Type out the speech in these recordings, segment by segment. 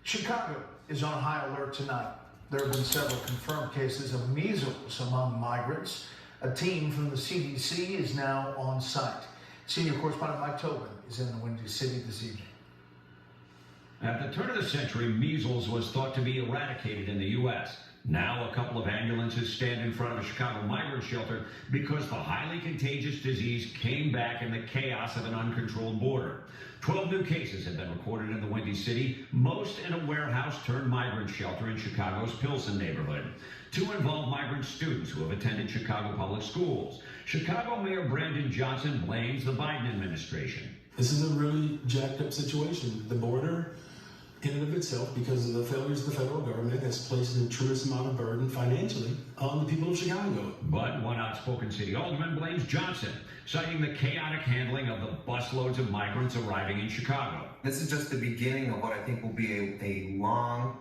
Chicago is on high alert tonight. There have been several confirmed cases of measles among migrants. A team from the CDC is now on site. Senior correspondent Mike Tobin is in the Windy City this evening. At the turn of the century, measles was thought to be eradicated in the U.S. Now a couple of ambulances stand in front of a Chicago migrant shelter because the highly contagious disease came back in the chaos of an uncontrolled border. 12 new cases have been recorded in the Windy City, most in a warehouse-turned-migrant shelter in Chicago's Pilsen neighborhood. Two involve migrant students who have attended Chicago public schools. Chicago Mayor Brandon Johnson blames the Biden administration. This is a really jacked up situation. The border, in and of itself, because of the failures of the federal government, has placed a tremendous amount of burden financially on the people of Chicago. But one outspoken city alderman blames Johnson, citing the chaotic handling of the busloads of migrants arriving in Chicago. This is just the beginning of what I think will be a long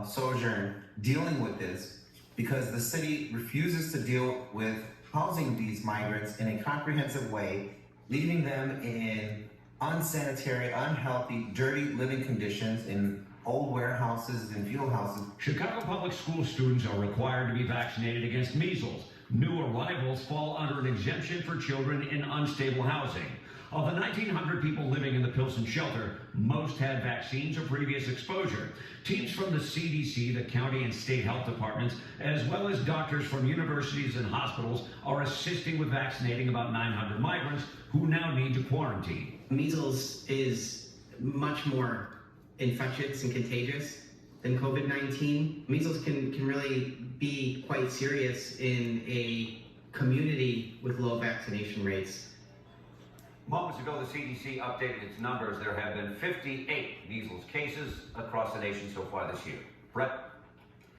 sojourn dealing with this, because the city refuses to deal with housing these migrants in a comprehensive way, leaving them in unsanitary, unhealthy, dirty living conditions in old warehouses and field houses. Chicago public school students are required to be vaccinated against measles. New arrivals fall under an exemption for children in unstable housing. Of the 1,900 people living in the Pilsen shelter, most had vaccines or previous exposure. Teams from the CDC, the county and state health departments, as well as doctors from universities and hospitals are assisting with vaccinating about 900 migrants who now need to quarantine. Measles is much more infectious and contagious than COVID-19. Measles can really be quite serious in a community with low vaccination rates. Moments ago, the CDC updated its numbers. There have been 58 measles cases across the nation so far this year. Brett?